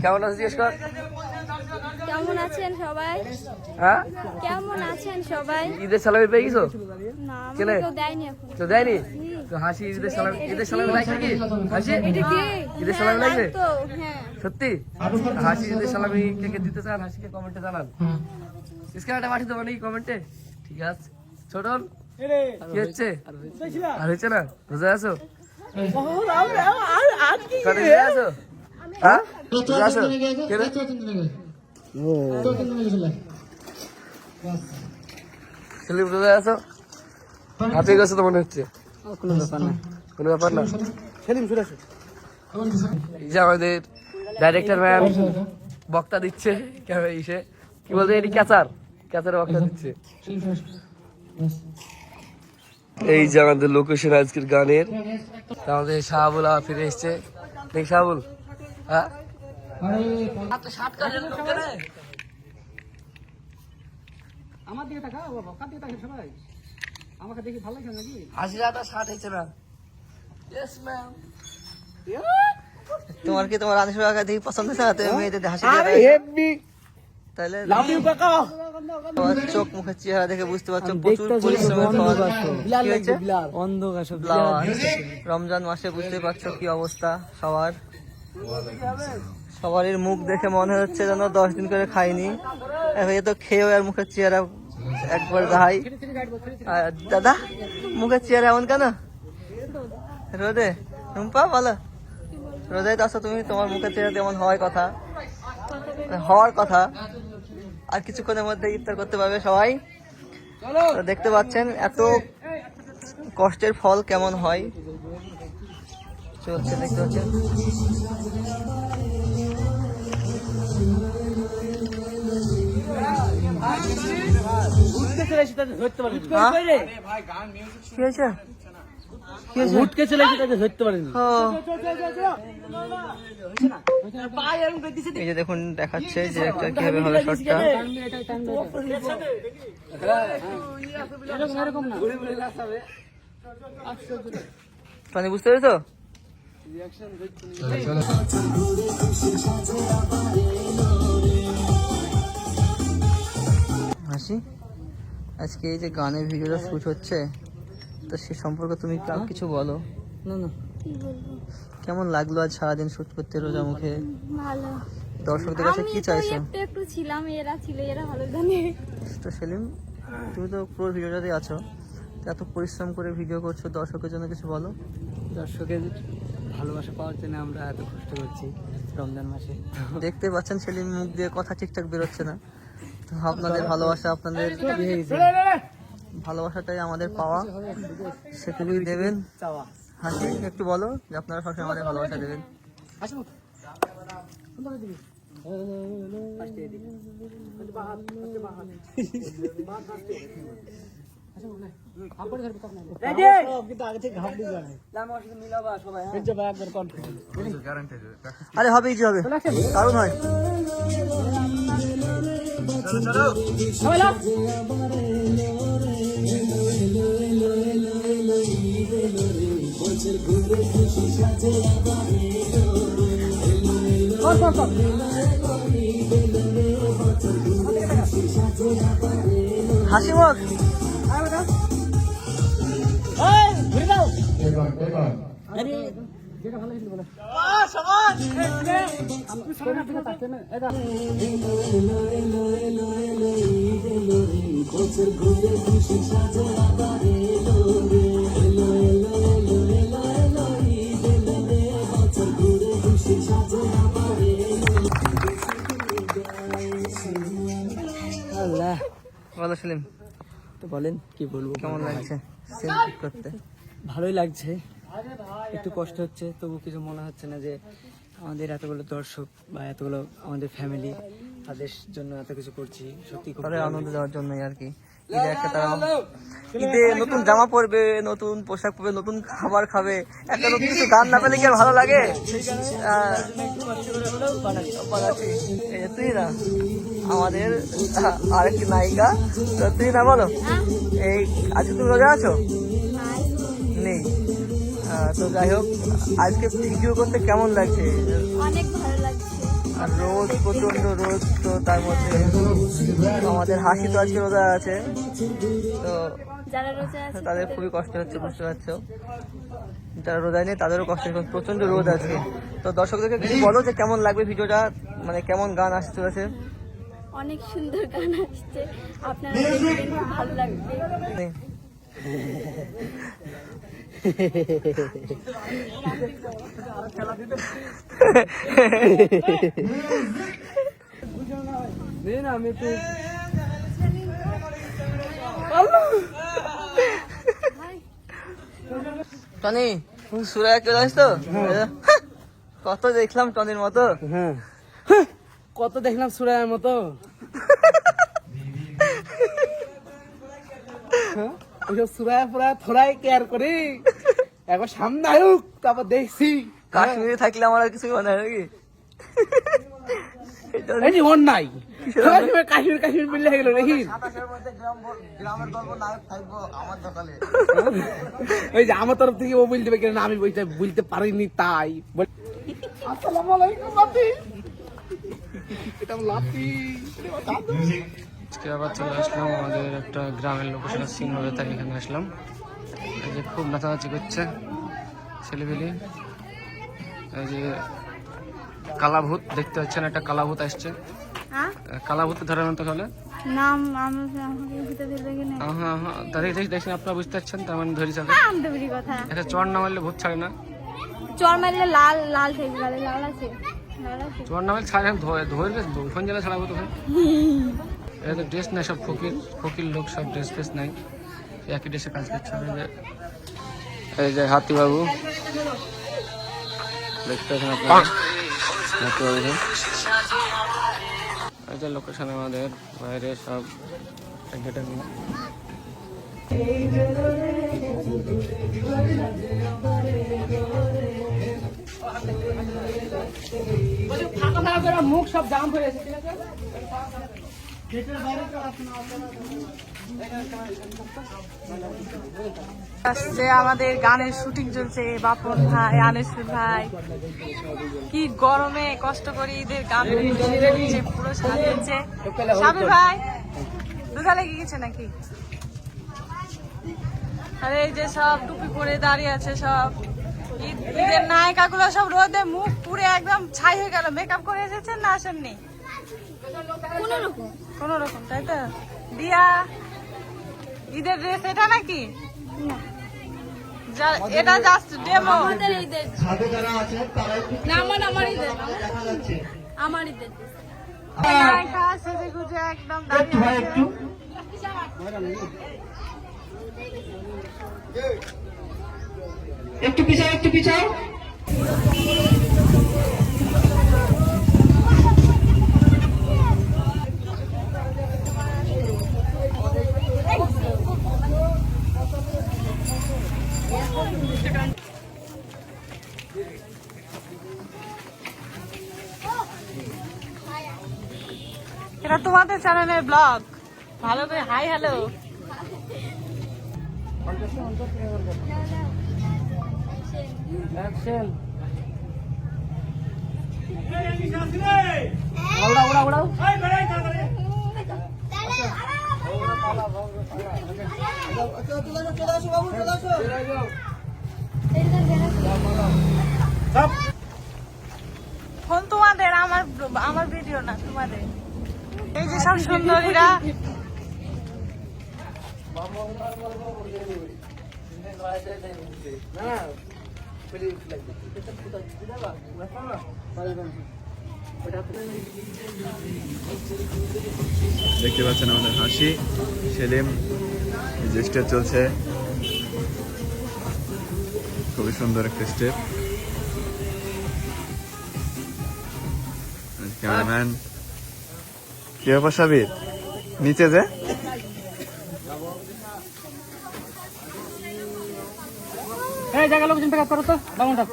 কেমন আছো জিজ্ঞেস কর। কেমন আছেন সবাই? হ্যাঁ, কেমন আছেন সবাই? ঈদের সালামি পেয়ে গেছো? না, আমাকে কেনে? কেউ দেয়নি এখন। তো দেয়নি তো হাসি ঈদের সালামি লাগছে কি হাসি? ঈদের সালামি লাগবে তো হ্যাঁ। সত্যি? হাসি ঈদের সালামি কে কে দিতে চান হাসিকে কমেন্টে জানান। স্ক্রিনটা পাঠিয়ে দেবো নাকি কমেন্টে? ঠিক আছে। ছোটন কি হচ্ছে? আর হচ্ছে না? রোজা আছো? কবে রোজা আছো? হ্যাঁ রোজা আছো? কে রে? সেলিম রোজা আছো? হাঁপিয়ে গেছো তো মনে হচ্ছে। কোনো ব্যাপার না। সেলিম শুনে আসো। এই যে আমাদের ডাইরেক্টর ম্যাম বক্তা দিচ্ছে ইসে কি বলতে এটি ক্যাচার বক্তা দিচ্ছে। এই যে আমাদের লোকেশন আজকের গানের আমাদের শাহাবুল ফিরে এসছে। দেখ শাহাবুল, হ্যাঁ আমার দিকে তাকাও বাবা, কার দিকে তাকাও সবাই? আমাকে দেখি ভালো লাগে নাকি? হাসিরাটা শার্ট হয়েছে না? Yes ma'am. তোমার কি তোমার আনিস কাকা দেখি পছন্দ হয়েছে? তুমি মেয়েদের হাসি তাহলে তোমার চোখ মুখের চেহারা দেখে বুঝতে পারছো প্রচুর পরিশ্রমের ফল। কি হয়েছে? রমজান মাসে বুঝতে পারছো কি অবস্থা সবার। সবারই মুখ দেখে মনে হচ্ছে যেন 10 দিন করে খাইনি। এ তো খেয়েও আর মুখের চেহারা একবার দেখাই। দাদা মুখের চেহারা এমন কেন? রোদে রুম্পা বলো, রোদে আসো তুমি, তোমার মুখের চেহারা তেমন হওয়ার কথা। আর কিছুক্ষণের মধ্যে ইফতার করতে পারবে সবাই। তো দেখতে পাচ্ছেন এত কষ্টের ফল কেমন হয় চলছে, দেখতে পাচ্ছেন। কি হয়েছে? এই যে দেখুন দেখাচ্ছে যে একটা কিভাবে হবে শটটা। মানে বুঝতে পেরেছো? হাসি, আজকে এই যে গানের ভিডিওটা শুট হচ্ছে তো সে সম্পর্কে তুমি কিছু বলো। কেমন লাগলো আজ সারাদিন শুট করতে রোজা মুখে? ভালো। দর্শকদের কাছে কি চাইছো? একটু ছিলাম, এরা ভালো জানে। তো সেলিম, তুমি তো পুরো ভিডিওটাতে আছো, এত পরিশ্রম করে ভিডিও করছো, দর্শকের জন্য কিছু বলো। দর্শকের ভালোবাসা পাওয়ার জন্য আমরা এত কষ্ট করছি রমজান মাসে। দেখতে পাচ্ছেন সেলিম মুখ দিয়ে কথা ঠিকঠাক বেরোচ্ছে না। তো আপনাদের ভালোবাসা, আপনাদের ভালোবাসাটাই আমাদের পাওয়া, সেটুকুই দেবেন। হাসি একটু বলো যে আপনারা সবসময় আমাদের ভালোবাসা দেবেন। আরে হবে কি হবে, কারণ হয়। হাসি মুখ বলো সেলিম, তো বলেন কি বলবো, কেমন লাগছে সিন করতে? ভালোই লাগছে, একটু কষ্ট হচ্ছে, তবু কিছু মনে হচ্ছে না যে আমাদের এতগুলো দর্শক বা এতগুলো আমাদের ফ্যামিলি, তাদের জন্য এত কিছু করছি। সত্যি খুব তাদের আনন্দ দেওয়ার জন্যই আর কি। ঈদে একটা তারা ঈদে নতুন জামা পরবে, নতুন পোশাক পরবে, নতুন খাবার খাবে, একটা নতুন কিছু গান না পেলে কি আর ভালো লাগে? তুই না আমাদের আরেকটি নায়িকা, তো তুই না বলো এই আজকে তুমি রোজা আছো? নেই। তো যাই হোক, আজকে ভিডিও করতে কেমন লাগছে? অনেক ভালো লাগছে। আর রোদ, প্রচন্ড রোদ। তো তার মধ্যে আমাদের হাসি তো আজকে রোজা আছে, তো যারা রোজা আছে তাদের খুবই কষ্ট হচ্ছে, বুঝতে পারছো। যারা রোজায় নেই তাদেরও কষ্ট হচ্ছে, প্রচন্ড রোদ আছে। তো দর্শকদেরকে কিছু বলো যে কেমন লাগবে ভিডিওটা, মানে কেমন গান আসতে চলেছে। অনেক সুন্দর গান আসছে, আপনারা দেখবেন, খুব ভালো লাগবে। আমি একটু টনি সুরায় চলে আসতো, কত দেখলাম টনির মতো। হ্যাঁ কত দেখলাম সুরায়ের মতো। ওইসব সুরায় ফুরায় থোড়াই কেয়ার করি, একবার সামনে আয়ুক তারপর দেখছি। কাশ্মীরে থাকলে আমার আর কিছু মনে হয় নাকি? এই ওর নাই কাশ্মীর কাশ্মীর মিলে গেল নাকি? ওই যে আমার তরফ থেকে ও বলতে পারে না, আমি বলতে পারিনি তাই। আসসালামু আলাইকুম লাতি। এটা লাতি। আজকে আবার চলে আসলাম আমাদের একটা গ্রামের লোকেশন সিন হবে, তাই এখানে আসলাম। এই যে খুব নাচানাচি করছে ছেলেপেলে। এই যে কালাভূত দেখতে পাচ্ছেন, একটা কালাভূত আসছে। হ্যাঁ কালাভূত ধরার মতো হলে নাম আমাকে ভিতরে ধরবে কিনা? হ্যাঁ হ্যাঁ দেখছেন আপনারা বুঝতে পারছেন, তার মানে ধরে যাবে। আমি তো বলি কথা, একটা চর না মারলে ভূত ছাড়ে না। চর মারলে লাল লাল থেকে গেলে, লাল আছে, লাল আছে। চর না মারলে ছাড়ে, ধরবে ফোন জেলা ছাড়াবো তখন। এটা তো ড্রেস নাই, সব ফকির লোক, সব ড্রেস ফ্রেস নাই, একই ড্রেসে কাজ করছে। এই যে হাতিবাবু দেখতে পাচ্ছেন আপনারা, হাতিবাবু। এই যে লোকেশন আমাদের বাইরে সব এন্টারটেনমেন্ট। মুখ সব জাম হয়ে গেছে, ঠিক আছে? আসছে আমাদের গানের শুটিং চলছে, বাপন ভাই, আনেসুর ভাই, কি গরমে কষ্ট করে ঈদের গান হচ্ছে, পুরো সাজিয়েছে। সাবির ভাই দুধা লেগে গেছে নাকি? আরে এই যে সব টুপি পরে দাঁড়িয়ে আছে, সব ঈদের নায়িকা গুলো সব রোদে মুখ পুরে একদম ছাই হয়ে গেল। মেকআপ করে এসেছেন না আসেননি? কোন রকম, তাই তো। দিয়া ঈদের ড্রেস এটা নাকি? এটা জাস্ট ডেমো। আমাদের ঈদের না, আমার ঈদের, আমার ঈদের। নায়িকা সেজে গুজে একদম দাঁড়িয়ে আছে। একটু পিছাও, একটু পিছাও। এটা তোমাদের চ্যানেলের ব্লগ, ভালো করে হাই হ্যালো। অ্যাকশন। উড়াও উড়াও উড়াও। ফোন তোমাদের, আমার ভিডিও না তোমাদের। এই যে সব সুন্দরীরা, দেখতে পাচ্ছেন আমাদের হাসি সেলিম, যে স্টেপ চলছে, খুবই সুন্দর একটা স্টেপ। ক্যামেরাম্যান কি ব্যাপার সাবির, নিচে যে এই জায়গা লোকজন টাকা করো তো, বামনটা